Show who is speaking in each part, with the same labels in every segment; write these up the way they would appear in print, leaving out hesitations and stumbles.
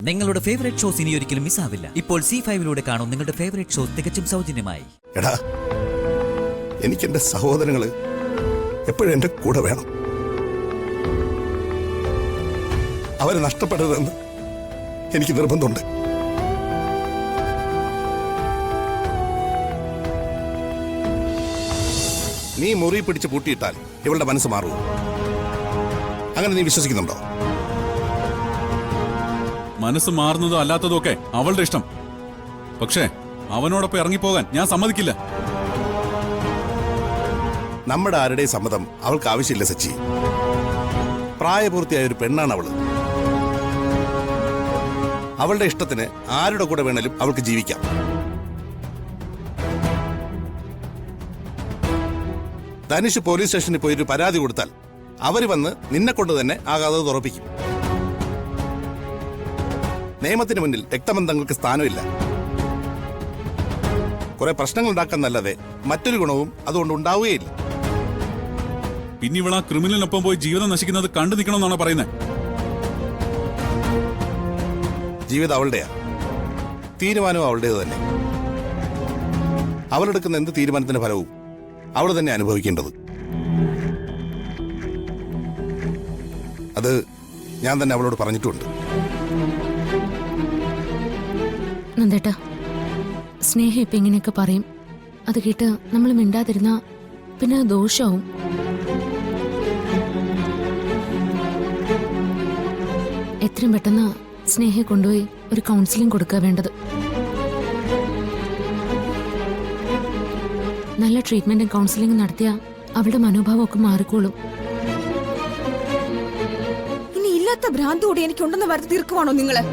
Speaker 1: നിങ്ങളുടെ favourite shows ഇനി ഒരിക്കലും മിസ്സാവില്ല. ഇപ്പോൾ C5 കാണും നിങ്ങളുടെ ഫേവറേറ്റ് ഷോസ് തികച്ചും സൗജന്യമായി.
Speaker 2: എടാ, എനിക്ക് എന്റെ സഹോദരങ്ങള് എപ്പോഴും എന്റെ കൂടെ വേണം. അവരെ നഷ്ടപ്പെടരുതെന്ന് എനിക്ക് നിർബന്ധമുണ്ട്. നീ മുറി പിടിച്ച് പൂട്ടിയിട്ടാൽ ഇവളുടെ മനസ്സ് മാറുമോ? അങ്ങനെ നീ വിശ്വസിക്കുന്നുണ്ടോ?
Speaker 3: മനസ്സ് മാറുന്നതോ അല്ലാത്തതോ ഒക്കെ അവളുടെ ഇഷ്ടം. പക്ഷേ അവനോടൊപ്പം ഇറങ്ങിപ്പോകാൻ ഞാൻ സമ്മതിക്കില്ല.
Speaker 2: നമ്മുടെ ആരുടെയും സമ്മതം അവൾക്ക് ആവശ്യമില്ല സച്ചി. പ്രായപൂർത്തിയായ ഒരു പെണ്ണാണ് അവള്. അവളുടെ ഇഷ്ടത്തിന് ആരുടെ കൂടെ വേണേലും അവൾക്ക് ജീവിക്കാം. ധനുഷ് പോലീസ് സ്റ്റേഷനിൽ പോയി ഒരു പരാതി കൊടുത്താൽ അവര് വന്ന് നിന്നെ കൊണ്ട് തന്നെ ആ കഥ തുറപ്പിക്കും. നിയമത്തിന് മുന്നിൽ രക്തബന്ധങ്ങൾക്ക് സ്ഥാനമില്ല. കുറെ പ്രശ്നങ്ങൾ ഉണ്ടാക്കാന്നല്ലാതെ മറ്റൊരു ഗുണവും അതുകൊണ്ട് ഉണ്ടാവുകയില്ല.
Speaker 3: പിന്നെ ഇവളാ ക്രിമിനലിനൊപ്പം പോയി ജീവിതം നശിക്കുന്നത് കണ്ടു നിൽക്കണമെന്നാണ് പറയുന്നത്.
Speaker 2: ജീവിതം അവളുടെയാ, തീരുമാനവും അവളുടേത് തന്നെ. അവളെടുക്കുന്ന എന്ത് തീരുമാനത്തിന്റെ ഫലവും അവൾ തന്നെ അനുഭവിക്കേണ്ടത്. അത് ഞാൻ തന്നെ അവളോട് പറഞ്ഞിട്ടുണ്ട്.
Speaker 4: നന്ദേട്ടാ, സ്നേഹ ഇപ്പൊ ഇങ്ങനെയൊക്കെ പറയും. അത് കേട്ട് നമ്മൾ മിണ്ടാതിരുന്ന പിന്നെ അത് ദോഷവും. എത്രയും പെട്ടെന്ന് സ്നേഹയെ കൊണ്ടുപോയി ഒരു കൗൺസിലിംഗ് കൊടുക്കുക വേണ്ടത്. നല്ല ട്രീറ്റ്മെന്റും കൗൺസിലിംഗും നടത്തിയ അവളുടെ മനോഭാവമൊക്കെ മാറിക്കോളും.
Speaker 5: ഇനി ഇല്ലാത്ത ഭ്രാന്ത് കൂടി എനിക്കുണ്ടെന്ന് വരുത്തി തീർക്കുവാണോ നിങ്ങള്?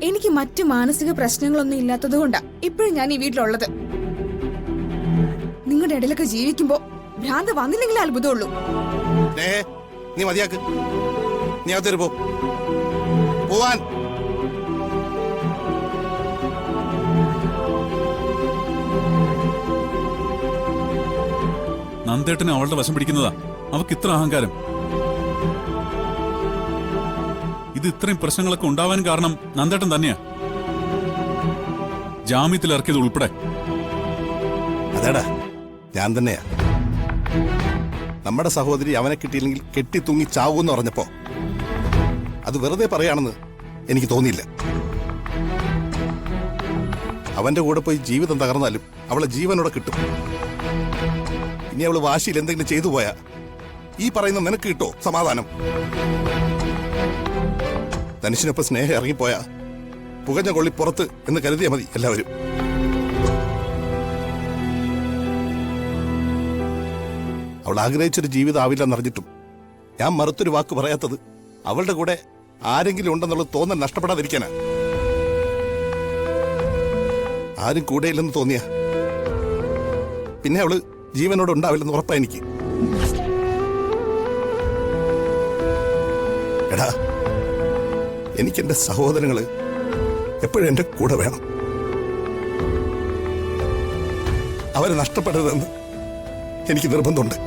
Speaker 5: എനിക്ക് മറ്റു മാനസിക പ്രശ്നങ്ങളൊന്നും ഇല്ലാത്തത് കൊണ്ടാ ഇപ്പോഴും ഞാൻ ഈ വീട്ടിലുള്ളത്. നിങ്ങളുടെ ഇടയിലൊക്കെ ജീവിക്കുമ്പോ ഭ്രാന്ത് വന്നില്ലെങ്കിലേ അത്ഭുതമുള്ളൂ.
Speaker 2: നീ മതിയാക്ക്. നീ അകത്തേര് പോവാൻ.
Speaker 3: നന്ദേട്ടനെ അവളുടെ വശം പിടിക്കുന്നതാ അവക്ക് ഇത്ര അഹങ്കാരം. ഇത് ഇത്രയും പ്രശ്നങ്ങളൊക്കെ ഉണ്ടാവാൻ കാരണം നന്ദേട്ടൻ തന്നെയാ, ജാമ്യത്തിൽ ഇറക്കിയത് ഉൾപ്പെടെ.
Speaker 2: അതേടാ, ഞാൻ തന്നെയാ. നമ്മുടെ സഹോദരി അവനെ കിട്ടിയില്ലെങ്കിൽ കെട്ടിത്തൂങ്ങി ചാവൂന്ന് പറഞ്ഞപ്പോ അത് വെറുതെ പറയാണെന്ന് എനിക്ക് തോന്നിയില്ല. അവന്റെ കൂടെ പോയി ജീവിതം തകർന്നാലും അവളെ ജീവനോടെ കിട്ടും. ഇനി അവള് വാശിയിൽ എന്തെങ്കിലും ചെയ്തു പോയാ ഈ പറയുന്ന നിനക്ക് കിട്ടോ സമാധാനം? ധനുഷിനൊപ്പം സ്നേഹം ഇറങ്ങിപ്പോയാ പുകഞ്ഞ കൊള്ളി പുറത്ത് എന്ന് കരുതിയാ മതി എല്ലാവരും. അവൾ ആഗ്രഹിച്ചൊരു ജീവിതം ആവില്ലെന്നറിഞ്ഞിട്ടും ഞാൻ മറുത്തൊരു വാക്ക് പറയാത്തത് അവളുടെ കൂടെ ആരെങ്കിലും ഉണ്ടെന്നുള്ള തോന്നൽ നഷ്ടപ്പെടാതിരിക്കാനാ. ആരും കൂടെയില്ലെന്ന് തോന്നിയ പിന്നെ അവള് ജീവനോട് ഉണ്ടാവില്ലെന്ന് ഉറപ്പാ എനിക്ക്. എടാ, എനിക്ക് എന്റെ സഹോദരങ്ങള് എപ്പോഴും എന്റെ കൂടെ വേണം. അവരെ നഷ്ടപ്പെടരുതെന്ന് എനിക്ക് നിർബന്ധമുണ്ട്.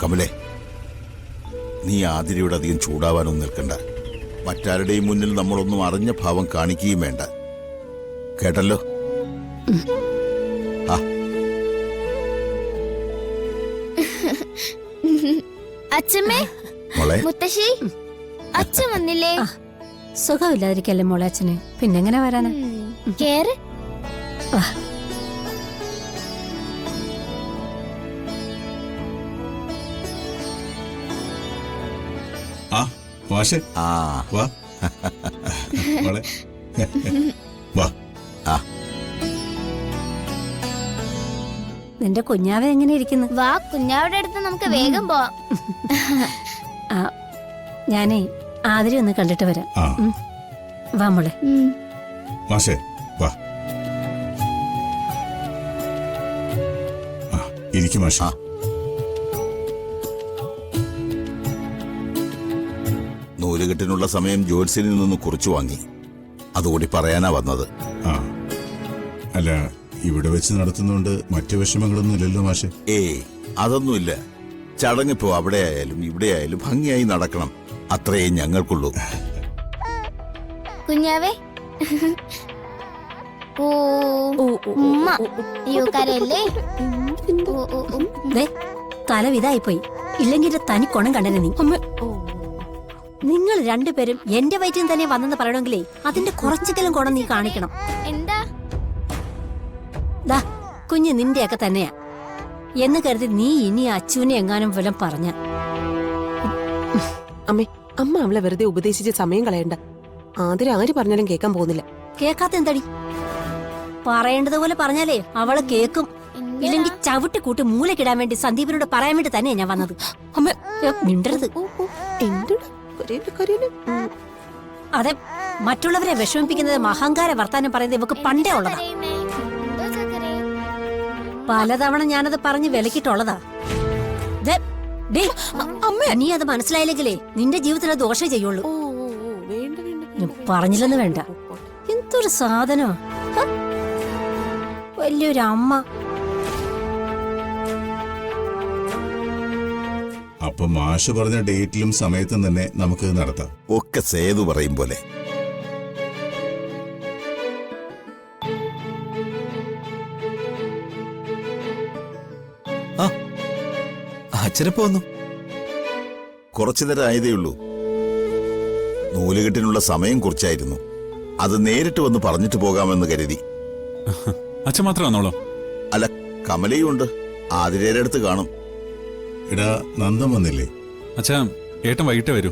Speaker 2: കമലേ,
Speaker 6: നീ ആതിരയോട് അധികം ചൂടാവാനൊന്നും നിൽക്കണ്ട. മറ്റാരുടെയും മുന്നിൽ നമ്മളൊന്നും അറിഞ്ഞ ഭാവം കാണിക്കുകയും വേണ്ട. കേട്ടല്ലോ? ആ
Speaker 7: അച്ഛമ്മേ,
Speaker 6: മോളെ,
Speaker 7: മുത്തശ്ശി, അച്ഛൻ വന്നില്ലേ?
Speaker 8: സുഖമില്ലാതിരിക്കല്ലേ മോളെ അച്ഛന്, പിന്നെങ്ങനെ വരാനാ?
Speaker 7: കേറ്.
Speaker 3: ആ മാഷെ,
Speaker 6: ആ
Speaker 3: വാ മോളെ, വാ.
Speaker 6: ആ
Speaker 8: നിന്റെ കുഞ്ഞാവ എങ്ങനെ ഇരിക്കുന്നു?
Speaker 7: വാ, കുഞ്ഞാവിടെ അടുത്ത് നമുക്ക് വേഗം പോവാം.
Speaker 8: ആ, ഞാനേ ആതിര ഒന്ന് കണ്ടിട്ട് വരാം.
Speaker 3: ആ
Speaker 8: വാ മോളെ.
Speaker 3: മാഷെ, വാ. ആ ഇരിക്കും മാഷെ.
Speaker 6: ആ. നൂലുകെട്ടിനുള്ള സമയം ജോത്സ്യനിൽ നിന്ന് കുറിച്ചു വാങ്ങി. അതുകൂടി പറയാനാ വന്നത്.
Speaker 3: ആ അല്ല, ഇവിടെ വെച്ച് നടത്തുന്നോണ്ട് മറ്റു വിഷമങ്ങളൊന്നും ഇല്ലല്ലോ മാഷെ?
Speaker 6: ഏയ്, അതൊന്നുമില്ല. ചടങ്ങിപ്പോ അവിടെ ആയാലും ഇവിടെ ആയാലും ഭംഗിയായി നടക്കണം. അത്രയേ ഞങ്ങൾക്കുള്ളൂ.
Speaker 7: കുഞ്ഞാവേ. ഓ ഉമ്മ. അയ്യോ, കരയല്ലേ? ഓ ഓ ഓ.
Speaker 8: ദേ, തല വിതായിപ്പോയി. ഇല്ലെങ്കിൽ തനി കൊണം കണ്ടനെ നീ. നിങ്ങൾ രണ്ടുപേരും എന്റെ വയറ്റിൽ തന്നെ വന്നെന്ന് പറയണമെങ്കിലേ അതിന്റെ കുറച്ചെങ്കിലും കൊണം നീ കാണിക്കണം.
Speaker 7: എന്താ?
Speaker 8: ദാ, കുഞ്ഞ് നിന്റെയൊക്കെ തന്നെയാ എന്ന് കരുതി നീ ഇനി അച്ചുവിനെ എങ്ങാനും വല്ലതും പറഞ്ഞ.
Speaker 9: അമ്മേ, അമ്മ അവളെ വെറുതെ ഉപദേശിച്ച് സമയം കളയണ്ട. ആതിര ആര് പറഞ്ഞാലും കേൾക്കാൻ പോകുന്നില്ല.
Speaker 8: കേക്കാത്ത എന്തടി? പറയേണ്ടതുപോലെ പറഞ്ഞാലേ അവള് കേക്കും. ഇല്ലെങ്കിൽ ചവിട്ടി കൂട്ടി മൂലക്കിടാൻ വേണ്ടി സന്ദീപിനോട് പറയാൻ വേണ്ടി തന്നെയാ ഞാൻ വന്നത്.
Speaker 9: അമ്മ,
Speaker 8: മിണ്ടരുത്. അതെ, മറ്റുള്ളവരെ വിഷമിപ്പിക്കുന്നത് അഹങ്കാര വർത്താനം പറയുന്നത് ഇവക്ക് പണ്ടേ ഉള്ളതാ. പലതവണ ഞാനത് പറഞ്ഞ് വിലക്കിട്ടുള്ളതാ. നീ അത് മനസ്സിലായില്ലെങ്കിലേ നിന്റെ ജീവിതത്തിൽ അത് ദോഷം ചെയ്യുള്ളൂ. പറഞ്ഞില്ലെന്ന് വേണ്ട. എന്തൊരു സാധനോ, വലിയൊരു അമ്മ.
Speaker 3: അപ്പൊ മാഷ് പറഞ്ഞ ഡേറ്റിലും സമയത്തും തന്നെ നമുക്ക് നടത്താം.
Speaker 6: ഒക്കെ സേതു പറയും പോലെ.
Speaker 1: അച്ഛനെപ്പോ വന്നു?
Speaker 6: കുറച്ചു നേരം ആയതേയുള്ളൂ. നൂലുകെട്ടിനുള്ള സമയം കുറിച്ചായിരുന്നു. അത് നേരിട്ട് വന്ന് പറഞ്ഞിട്ട് പോകാമെന്ന് കരുതി.
Speaker 3: അച്ഛൻ മാത്രം വന്നോളൂ?
Speaker 6: അല്ല, കമലയുണ്ട്. ആതിരയുടെ അടുത്ത് കാണും.
Speaker 3: എടാ, നന്ദൻ വന്നില്ലേ? അച്ഛാ, ഏട്ടൻ വൈകിട്ട് വരൂ.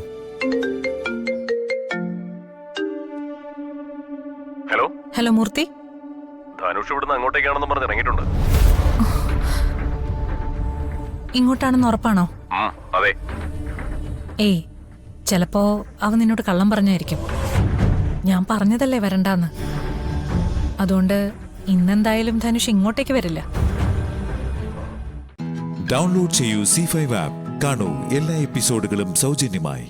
Speaker 10: ഹലോ
Speaker 9: ഹലോ മൂർത്തി.
Speaker 10: ധനുഷ് ഇവിടുന്ന് അങ്ങോട്ടേക്കാണെന്ന് പറഞ്ഞ് ഇറങ്ങിയിട്ടുണ്ട്.
Speaker 9: ഇങ്ങോട്ടാണെന്ന് ഉറപ്പാണോ?
Speaker 10: അതെ.
Speaker 9: ഏയ്, ചിലപ്പോ അവൻ നിന്നോട് കള്ളം പറഞ്ഞായിരിക്കും. ഞാൻ പറഞ്ഞതല്ലേ വരണ്ടാന്ന്. അതുകൊണ്ട് ഇന്നെന്തായാലും ധനുഷ് ഇങ്ങോട്ടേക്ക് വരില്ല.
Speaker 11: ഡൗൺലോഡ് ചെയ്യൂ C5 ആപ്പ്. കാണൂ എല്ലാ എപ്പിസോഡുകളും സൗജന്യമായി.